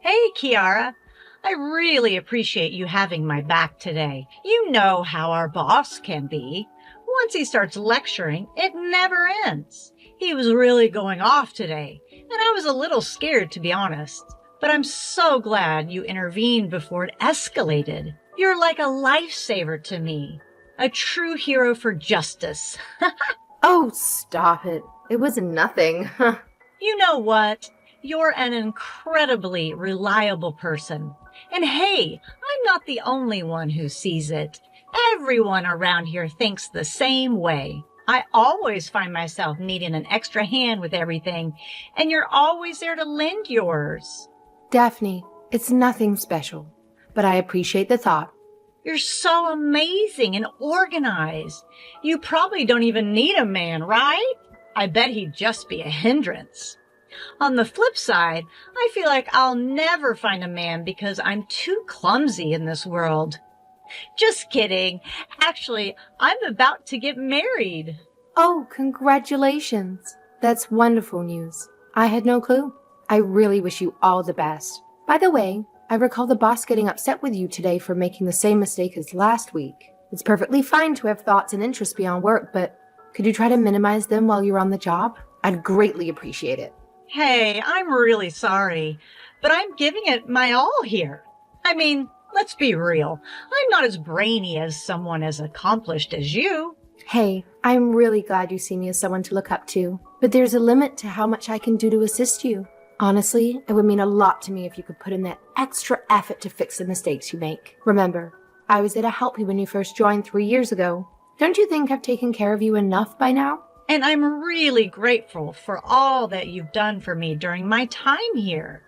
Hey, Kiara. I really appreciate you having my back today. You know how our boss can be. Once he starts lecturing, it never ends. He was really going off today, and I was a little scared, to be honest. But I'm so glad you intervened before it escalated. You're like a lifesaver to me. A true hero for justice. Oh, stop it. It was nothing. You know what? You're an incredibly reliable person. And hey, I'm not the only one who sees it. Everyone around here thinks the same way. I always find myself needing an extra hand with everything, and you're always there to lend yours. Daphne, it's nothing special, but I appreciate the thought. You're so amazing and organized. You probably don't even need a man, right? I bet he'd just be a hindrance. On the flip side, I feel like I'll never find a man because I'm too clumsy in this world. Just kidding. Actually, I'm about to get married. Oh, congratulations. That's wonderful news. I had no clue. I really wish you all the best. By the way, I recall the boss getting upset with you today for making the same mistake as last week. It's perfectly fine to have thoughts and interests beyond work, but could you try to minimize them while you're on the job? I'd greatly appreciate it. Hey, I'm really sorry, but I'm giving it my all here. I mean, let's be real. I'm not as brainy as someone as accomplished as you. Hey, I'm really glad you see me as someone to look up to, but there's a limit to how much I can do to assist you. Honestly, it would mean a lot to me if you could put in that extra effort to fix the mistakes you make. Remember, I was there to help you when you first joined 3 years ago. Don't you think I've taken care of you enough by now? And I'm really grateful for all that you've done for me during my time here.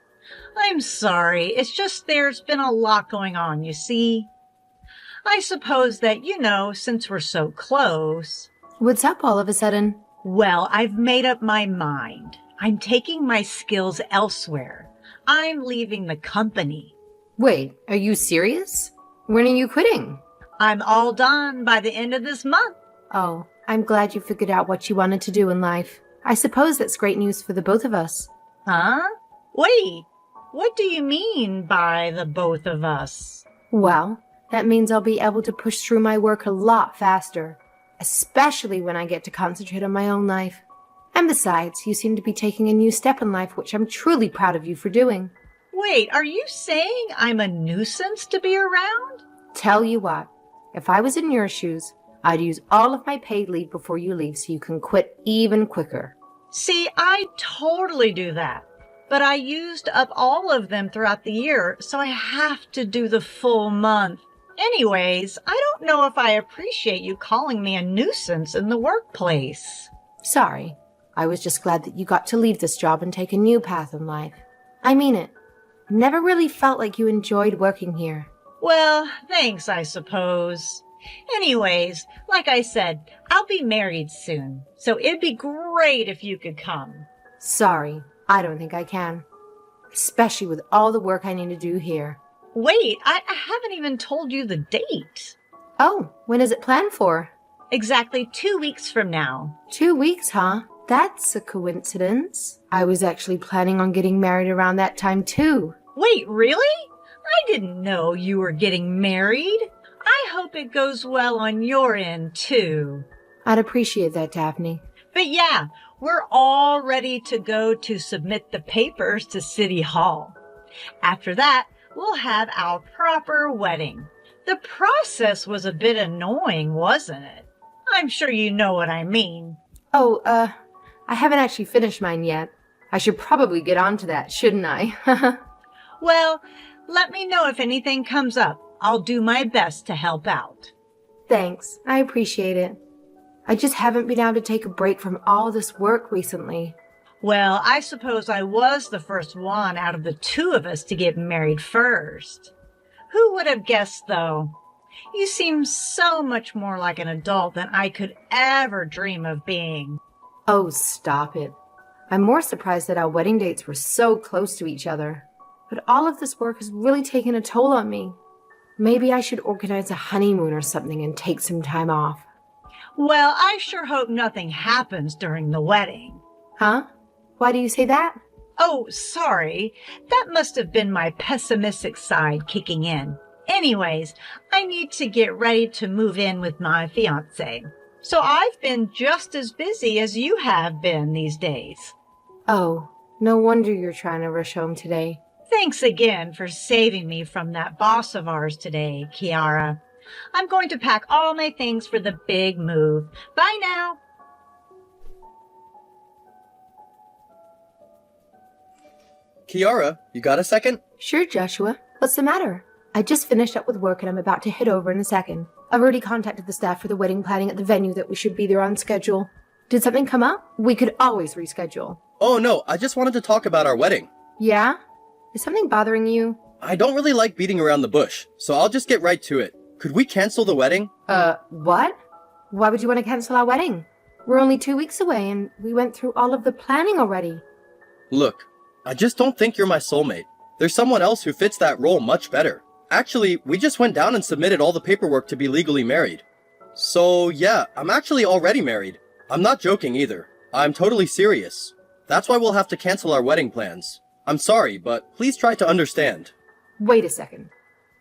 I'm sorry, it's just there's been a lot going on, you see. I suppose that, since we're so close. What's up all of a sudden? Well, I've made up my mind. I'm taking my skills elsewhere. I'm leaving the company. Wait, are you serious? When are you quitting? I'm all done by the end of this month. Oh, I'm glad you figured out what you wanted to do in life. I suppose that's great news for the both of us. Huh? Wait, what do you mean by the both of us? Well, that means I'll be able to push through my work a lot faster, especially when I get to concentrate on my own life. And besides, you seem to be taking a new step in life, which I'm truly proud of you for doing. Wait, are you saying I'm a nuisance to be around? Tell you what, if I was in your shoes, I'd use all of my paid leave before you leave so you can quit even quicker. See, I totally do that. But I used up all of them throughout the year, so I have to do the full month. Anyways, I don't know if I appreciate you calling me a nuisance in the workplace. Sorry. I was just glad that you got to leave this job and take a new path in life. I mean it. Never really felt like you enjoyed working here. Well, thanks, I suppose. Anyways, like I said, I'll be married soon, so it'd be great if you could come. Sorry, I don't think I can. Especially with all the work I need to do here. Wait, I haven't even told you the date. Oh, when is it planned for? Exactly 2 weeks from now. 2 weeks, huh? That's a coincidence. I was actually planning on getting married around that time too. Wait, really? I didn't know you were getting married. I hope it goes well on your end too. I'd appreciate that, Daphne. But yeah, we're all ready to go to submit the papers to City Hall. After that, we'll have our proper wedding. The process was a bit annoying, wasn't it? I'm sure you know what I mean. Oh, I haven't actually finished mine yet. I should probably get on to that, shouldn't I? Well, let me know if anything comes up. I'll do my best to help out. Thanks. I appreciate it. I just haven't been able to take a break from all this work recently. Well, I suppose I was the first one out of the two of us to get married first. Who would have guessed, though? You seem so much more like an adult than I could ever dream of being. Oh, stop it. I'm more surprised that our wedding dates were so close to each other. But all of this work has really taken a toll on me. Maybe I should organize a honeymoon or something and take some time off. Well, I sure hope nothing happens during the wedding. Huh? Why do you say that? Oh, sorry. That must have been my pessimistic side kicking in. Anyways, I need to get ready to move in with my fiancé. So I've been just as busy as you have been these days. Oh, no wonder you're trying to rush home today. Thanks again for saving me from that boss of ours today, Kiara. I'm going to pack all my things for the big move. Bye now. Kiara, you got a second? Sure, Joshua. What's the matter? I just finished up with work and I'm about to head over in a second. I've already contacted the staff for the wedding planning at the venue that we should be there on schedule. Did something come up? We could always reschedule. Oh no, I just wanted to talk about our wedding. Yeah? Is something bothering you? I don't really like beating around the bush, so I'll just get right to it. Could we cancel the wedding? What? Why would you want to cancel our wedding? We're only 2 weeks away and we went through all of the planning already. Look, I just don't think you're my soulmate. There's someone else who fits that role much better. Actually, we just went down and submitted all the paperwork to be legally married. So yeah, I'm actually already married. I'm not joking either. I'm totally serious. That's why we'll have to cancel our wedding plans. I'm sorry, but please try to understand. Wait a second.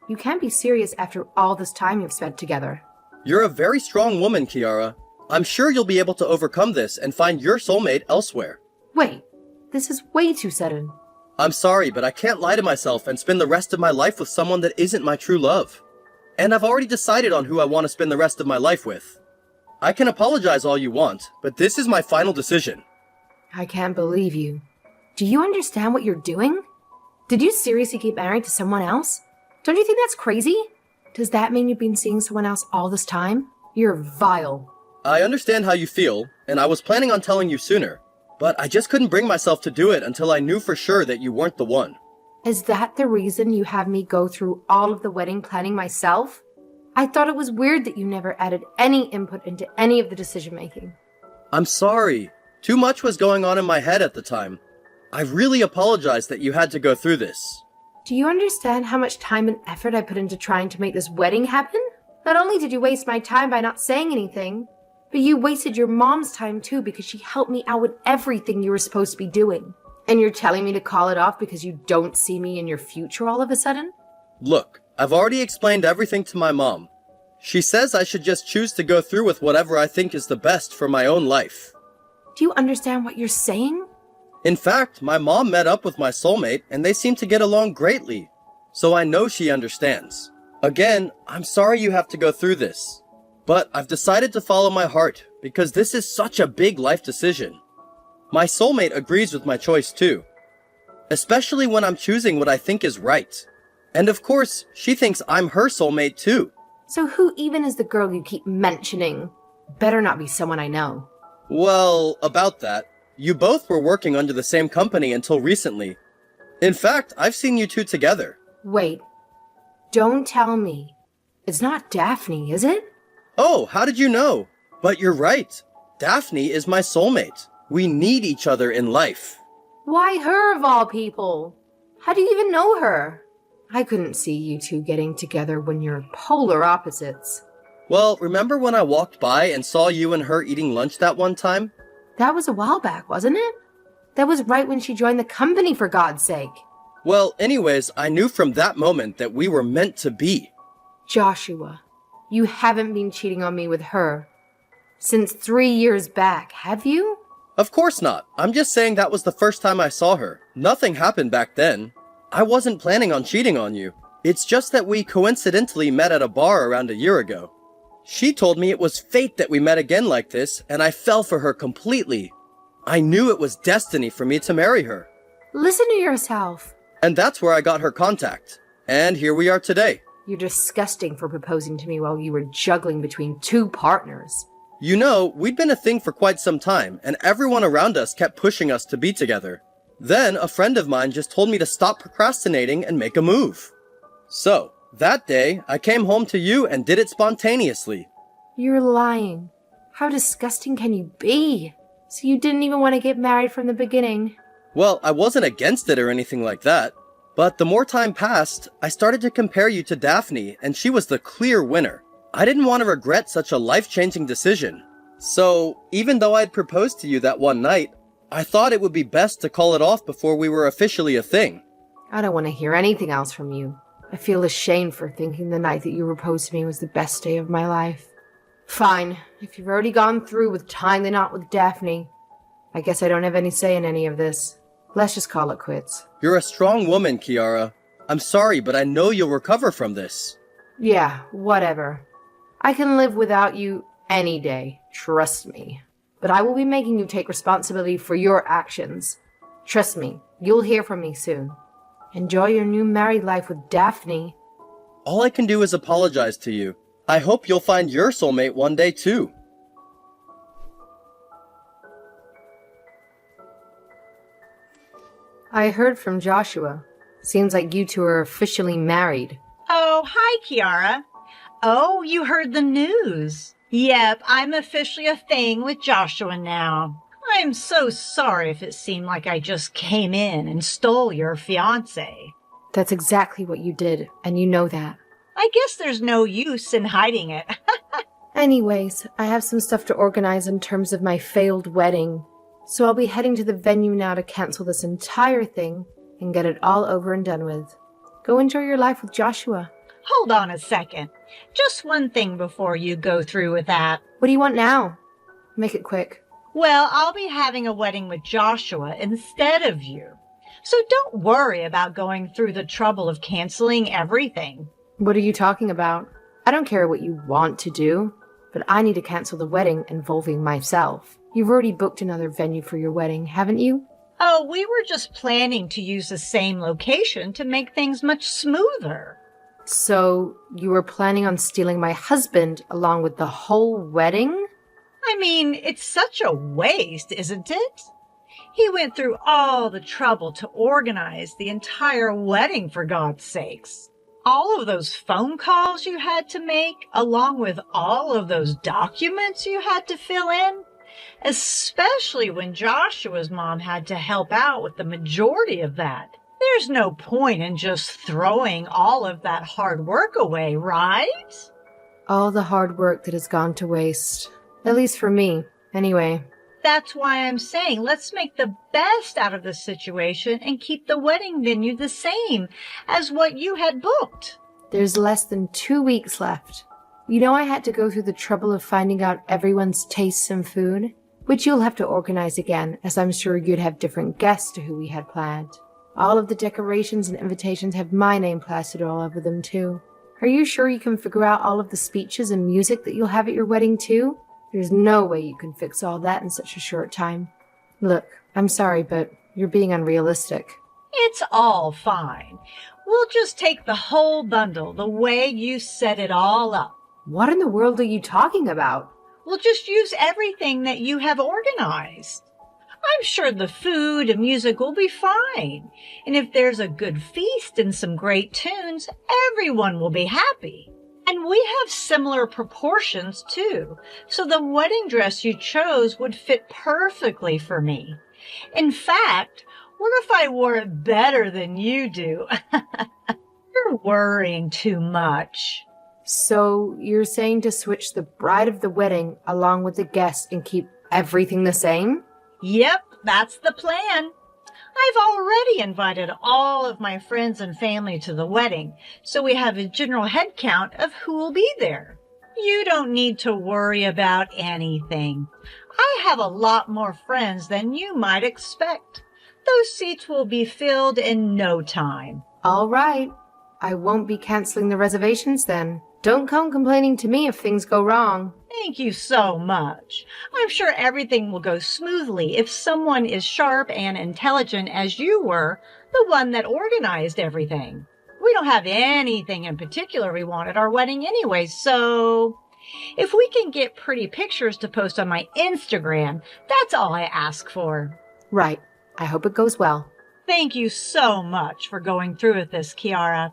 You can't be serious after all this time you've spent together. You're a very strong woman, Kiara. I'm sure you'll be able to overcome this and find your soulmate elsewhere. Wait, this is way too sudden. I'm sorry, but I can't lie to myself and spend the rest of my life with someone that isn't my true love. And I've already decided on who I want to spend the rest of my life with. I can apologize all you want, but this is my final decision. I can't believe you. Do you understand what you're doing? Did you seriously get married to someone else? Don't you think that's crazy? Does that mean you've been seeing someone else all this time? You're vile. I understand how you feel, and I was planning on telling you sooner, but I just couldn't bring myself to do it until I knew for sure that you weren't the one. Is that the reason you have me go through all of the wedding planning myself? I thought it was weird that you never added any input into any of the decision making. I'm sorry. Too much was going on in my head at the time. I really apologize that you had to go through this. Do you understand how much time and effort I put into trying to make this wedding happen? Not only did you waste my time by not saying anything, but you wasted your mom's time too because she helped me out with everything you were supposed to be doing. And you're telling me to call it off because you don't see me in your future all of a sudden? Look, I've already explained everything to my mom. She says I should just choose to go through with whatever I think is the best for my own life. Do you understand what you're saying? In fact, my mom met up with my soulmate and they seem to get along greatly. So I know she understands. Again, I'm sorry you have to go through this. But I've decided to follow my heart because this is such a big life decision. My soulmate agrees with my choice too. Especially when I'm choosing what I think is right. And of course, she thinks I'm her soulmate too. So who even is the girl you keep mentioning? Better not be someone I know. Well, about that, you both were working under the same company until recently. In fact, I've seen you two together. Wait. Don't tell me. It's not Daphne, is it? Oh, how did you know? But you're right. Daphne is my soulmate. We need each other in life. Why her of all people? How do you even know her? I couldn't see you two getting together when you're polar opposites. Well, remember when I walked by and saw you and her eating lunch that one time? That was a while back, wasn't it? That was right when she joined the company, for God's sake. Well, anyways, I knew from that moment that we were meant to be. Joshua, you haven't been cheating on me with her since 3 years back, have you? Of course not. I'm just saying that was the first time I saw her. Nothing happened back then. I wasn't planning on cheating on you. It's just that we coincidentally met at a bar around a year ago. She told me it was fate that we met again like this, and I fell for her completely. I knew it was destiny for me to marry her. Listen to yourself. And that's where I got her contact. And here we are today. You're disgusting for proposing to me while you were juggling between 2 partners. You know, we'd been a thing for quite some time, and everyone around us kept pushing us to be together. Then, a friend of mine just told me to stop procrastinating and make a move. So, that day, I came home to you and did it spontaneously. You're lying. How disgusting can you be? So you didn't even want to get married from the beginning. Well, I wasn't against it or anything like that. But the more time passed, I started to compare you to Daphne, and she was the clear winner. I didn't want to regret such a life-changing decision. So, even though I'd proposed to you that one night, I thought it would be best to call it off before we were officially a thing. I don't want to hear anything else from you. I feel ashamed for thinking the night that you proposed to me was the best day of my life. Fine, if you've already gone through with tying the knot with Daphne, I guess I don't have any say in any of this. Let's just call it quits. You're a strong woman, Kiara. I'm sorry, but I know you'll recover from this. Yeah, whatever. I can live without you any day, trust me. But I will be making you take responsibility for your actions. Trust me, you'll hear from me soon. Enjoy your new married life with Daphne. All I can do is apologize to you. I hope you'll find your soulmate one day too. I heard from Joshua. Seems like you two are officially married. Oh, hi, Kiara. Oh, you heard the news. Yep, I'm officially a thing with Joshua now. I'm so sorry if it seemed like I just came in and stole your fiancé. That's exactly what you did, and you know that. I guess there's no use in hiding it. Anyways, I have some stuff to organize in terms of my failed wedding, so I'll be heading to the venue now to cancel this entire thing and get it all over and done with. Go enjoy your life with Joshua. Hold on a second. Just one thing before you go through with that. What do you want now? Make it quick. Well, I'll be having a wedding with Joshua instead of you. So don't worry about going through the trouble of canceling everything. What are you talking about? I don't care what you want to do, but I need to cancel the wedding involving myself. You've already booked another venue for your wedding, haven't you? Oh, we were just planning to use the same location to make things much smoother. So you were planning on stealing my husband along with the whole wedding? I mean, it's such a waste, isn't it? He went through all the trouble to organize the entire wedding, for God's sakes. All of those phone calls you had to make, along with all of those documents you had to fill in, especially when Joshua's mom had to help out with the majority of that. There's no point in just throwing all of that hard work away, right? All the hard work that has gone to waste. At least for me, anyway. That's why I'm saying let's make the best out of the situation and keep the wedding venue the same as what you had booked. There's less than 2 weeks left. You know I had to go through the trouble of finding out everyone's tastes in food, which you'll have to organize again, as I'm sure you'd have different guests to who we had planned. All of the decorations and invitations have my name plastered all over them too. Are you sure you can figure out all of the speeches and music that you'll have at your wedding too? There's no way you can fix all that in such a short time. Look, I'm sorry, but you're being unrealistic. It's all fine. We'll just take the whole bundle the way you set it all up. What in the world are you talking about? We'll just use everything that you have organized. I'm sure the food and music will be fine. And if there's a good feast and some great tunes, everyone will be happy. And we have similar proportions too, so the wedding dress you chose would fit perfectly for me. In fact, what if I wore it better than you do? You're worrying too much. So you're saying to switch the bride of the wedding along with the guests and keep everything the same? Yep, that's the plan. I've already invited all of my friends and family to the wedding, so we have a general head count of who will be there. You don't need to worry about anything. I have a lot more friends than you might expect. Those seats will be filled in no time. All right. I won't be canceling the reservations then. Don't come complaining to me if things go wrong. Thank you so much. I'm sure everything will go smoothly if someone is sharp and intelligent as you were, the one that organized everything. We don't have anything in particular we want at our wedding anyway, so if we can get pretty pictures to post on my Instagram, that's all I ask for. Right. I hope it goes well. Thank you so much for going through with this, Kiara.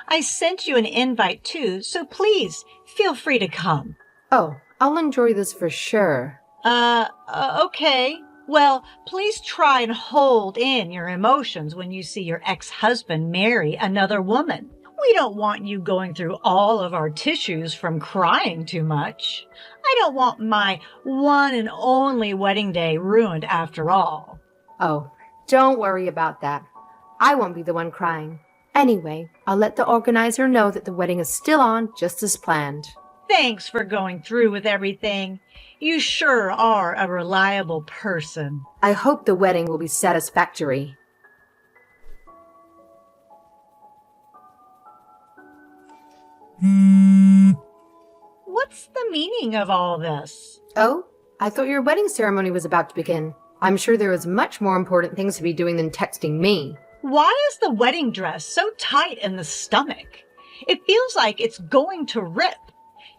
I sent you an invite too, so please feel free to come. Oh, I'll enjoy this for sure. Okay. Well, please try and hold in your emotions when you see your ex-husband marry another woman. We don't want you going through all of our tissues from crying too much. I don't want my one and only wedding day ruined after all. Oh, don't worry about that. I won't be the one crying. Anyway, I'll let the organizer know that the wedding is still on just as planned. Thanks for going through with everything. You sure are a reliable person. I hope the wedding will be satisfactory. What's the meaning of all this? Oh, I thought your wedding ceremony was about to begin. I'm sure there is much more important things to be doing than texting me. Why is the wedding dress so tight in the stomach? It feels like it's going to rip.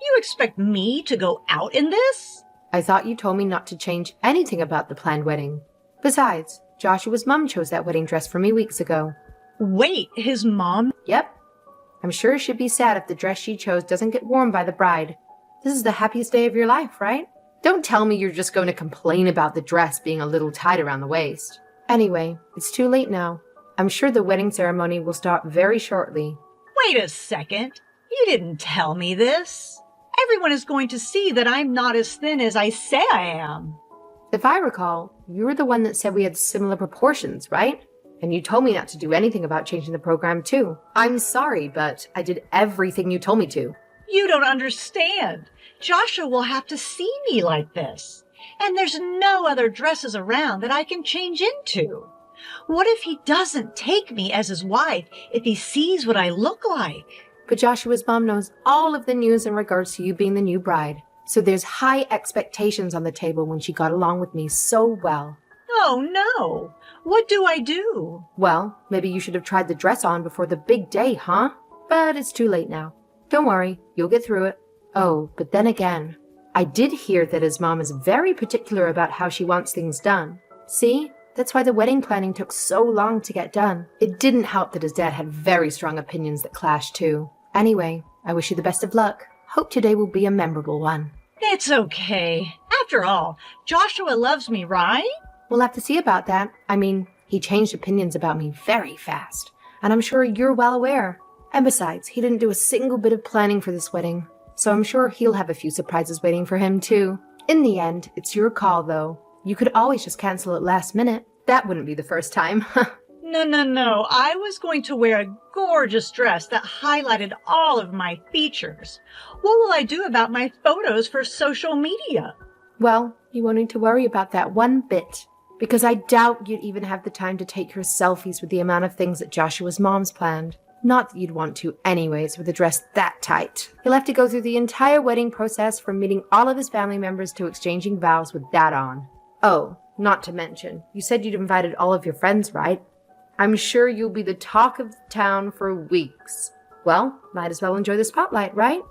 You expect me to go out in this? I thought you told me not to change anything about the planned wedding. Besides, Joshua's mom chose that wedding dress for me weeks ago. Wait, his mom? Yep. I'm sure she'd be sad if the dress she chose doesn't get worn by the bride. This is the happiest day of your life, right? Don't tell me you're just going to complain about the dress being a little tight around the waist. Anyway, it's too late now. I'm sure the wedding ceremony will start very shortly. Wait a second. You didn't tell me this. Everyone is going to see that I'm not as thin as I say I am. If I recall, you were the one that said we had similar proportions, right? And you told me not to do anything about changing the program too. I'm sorry, but I did everything you told me to. You don't understand. Joshua will have to see me like this. And there's no other dresses around that I can change into. What if he doesn't take me as his wife if he sees what I look like? But Joshua's mom knows all of the news in regards to you being the new bride. So there's high expectations on the table when she got along with me so well. Oh, no. What do I do? Well, maybe you should have tried the dress on before the big day, huh? But it's too late now. Don't worry, you'll get through it. Oh, but then again, I did hear that his mom is very particular about how she wants things done. See? That's why the wedding planning took so long to get done. It didn't help that his dad had very strong opinions that clashed too. Anyway, I wish you the best of luck. Hope today will be a memorable one. It's okay. After all, Joshua loves me, right? We'll have to see about that. I mean, he changed opinions about me very fast. And I'm sure you're well aware. And besides, he didn't do a single bit of planning for this wedding. So I'm sure he'll have a few surprises waiting for him too. In the end, it's your call though. You could always just cancel it last minute. That wouldn't be the first time. No. I was going to wear a gorgeous dress that highlighted all of my features. What will I do about my photos for social media? Well, you won't need to worry about that one bit. Because I doubt you'd even have the time to take your selfies with the amount of things that Joshua's mom's planned. Not that you'd want to anyways with a dress that tight. He'll have to go through the entire wedding process from meeting all of his family members to exchanging vows with that on. Oh, not to mention, you said you'd invited all of your friends, right? I'm sure you'll be the talk of the town for weeks. Well, might as well enjoy the spotlight, right?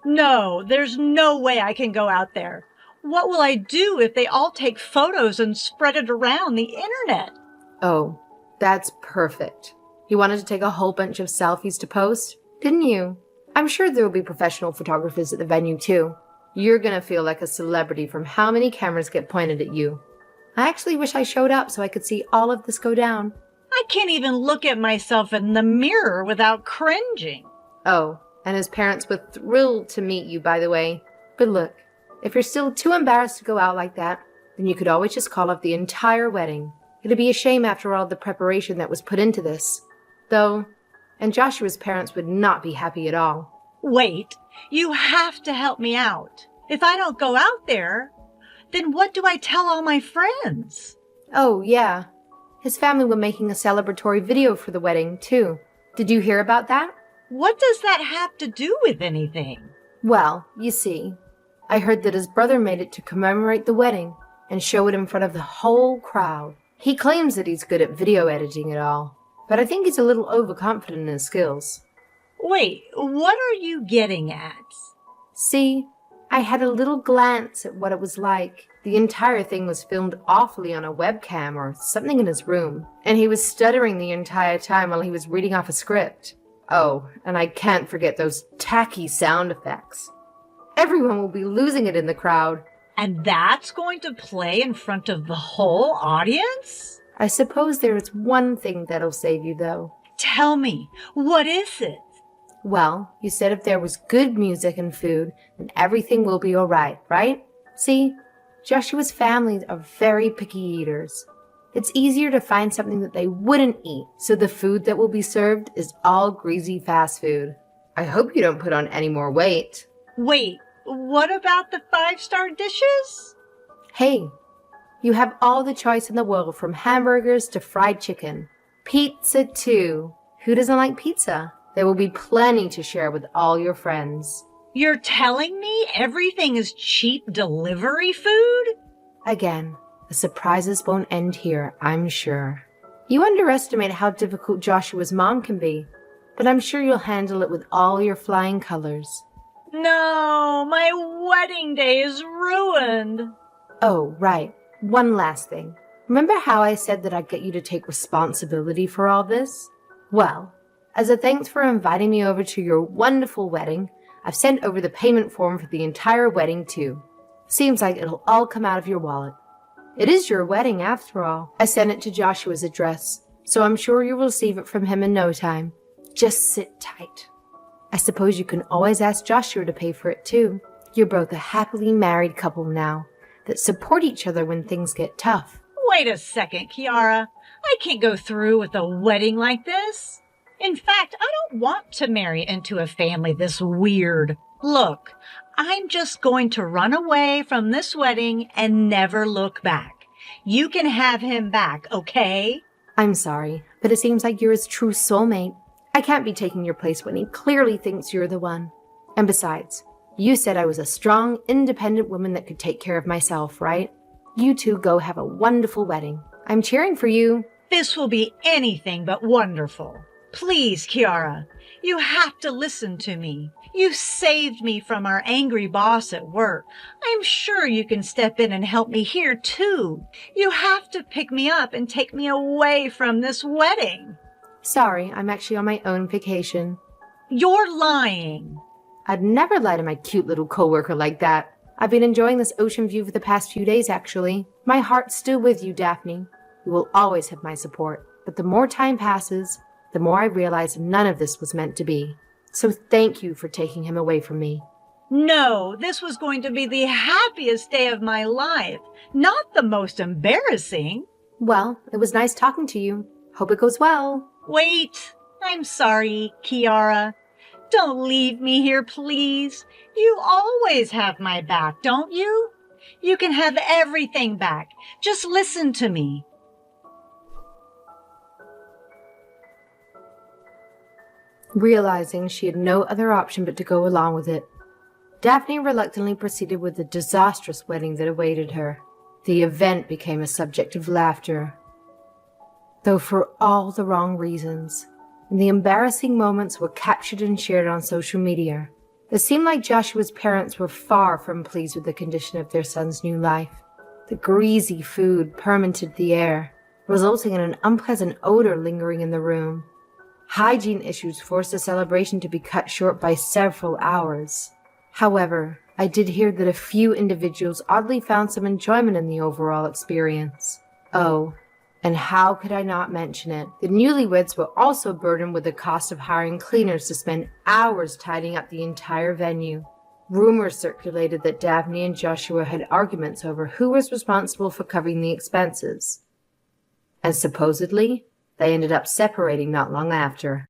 No, there's no way I can go out there. What will I do if they all take photos and spread it around the internet? Oh, that's perfect. You wanted to take a whole bunch of selfies to post, didn't you? I'm sure there will be professional photographers at the venue too. You're gonna feel like a celebrity from how many cameras get pointed at you. I actually wish I showed up so I could see all of this go down. I can't even look at myself in the mirror without cringing. Oh, and his parents were thrilled to meet you, by the way. But look, if you're still too embarrassed to go out like that, then you could always just call off the entire wedding. It'd be a shame after all the preparation that was put into this. Though, and Joshua's parents would not be happy at all. Wait, you have to help me out. If I don't go out there, then what do I tell all my friends? Oh, yeah. His family were making a celebratory video for the wedding, too. Did you hear about that? What does that have to do with anything? Well, you see, I heard that his brother made it to commemorate the wedding and show it in front of the whole crowd. He claims that he's good at video editing and all, but I think he's a little overconfident in his skills. Wait, what are you getting at? See, I had a little glance at what it was like. The entire thing was filmed awfully on a webcam or something in his room, and he was stuttering the entire time while he was reading off a script. Oh, and I can't forget those tacky sound effects. Everyone will be losing it in the crowd. And that's going to play in front of the whole audience? I suppose there is one thing that'll save you, though. Tell me, what is it? Well, you said if there was good music and food, then everything will be all right? See, Joshua's family are very picky eaters. It's easier to find something that they wouldn't eat, so the food that will be served is all greasy fast food. I hope you don't put on any more weight. Wait, what about the 5-star dishes? Hey, you have all the choice in the world from hamburgers to fried chicken. Pizza too. Who doesn't like pizza? There will be plenty to share with all your friends. You're telling me everything is cheap delivery food? Again, the surprises won't end here, I'm sure. You underestimate how difficult Joshua's mom can be, but I'm sure you'll handle it with all your flying colors. No, my wedding day is ruined. Oh, right. One last thing. Remember how I said that I'd get you to take responsibility for all this? Well, as a thanks for inviting me over to your wonderful wedding, I've sent over the payment form for the entire wedding too. Seems like it'll all come out of your wallet. It is your wedding after all. I sent it to Joshua's address, so I'm sure you'll receive it from him in no time. Just sit tight. I suppose you can always ask Joshua to pay for it too. You're both a happily married couple now that support each other when things get tough. Wait a second, Kiara. I can't go through with a wedding like this. In fact, I don't want to marry into a family this weird. Look, I'm just going to run away from this wedding and never look back. You can have him back, okay? I'm sorry, but it seems like you're his true soulmate. I can't be taking your place when he clearly thinks you're the one. And besides, you said I was a strong, independent woman that could take care of myself, right? You two go have a wonderful wedding. I'm cheering for you. This will be anything but wonderful. Please, Kiara, you have to listen to me. You saved me from our angry boss at work. I'm sure you can step in and help me here, too. You have to pick me up and take me away from this wedding. Sorry, I'm actually on my own vacation. You're lying. I'd never lie to my cute little coworker like that. I've been enjoying this ocean view for the past few days, actually. My heart's still with you, Daphne. You will always have my support. But the more time passes, the more I realize none of this was meant to be. So thank you for taking him away from me. No, this was going to be the happiest day of my life, not the most embarrassing. Well, it was nice talking to you. Hope it goes well. Wait, I'm sorry, Kiara. Don't leave me here, please. You always have my back, don't you? You can have everything back. Just listen to me. Realizing she had no other option but to go along with it, Daphne reluctantly proceeded with the disastrous wedding that awaited her. The event became a subject of laughter, though for all the wrong reasons. And the embarrassing moments were captured and shared on social media. It seemed like Joshua's parents were far from pleased with the condition of their son's new life. The greasy food permeated the air, resulting in an unpleasant odor lingering in the room. Hygiene issues forced the celebration to be cut short by several hours. However, I did hear that a few individuals oddly found some enjoyment in the overall experience. Oh, and how could I not mention it? The newlyweds were also burdened with the cost of hiring cleaners to spend hours tidying up the entire venue. Rumors circulated that Daphne and Joshua had arguments over who was responsible for covering the expenses. And supposedly, they ended up separating not long after.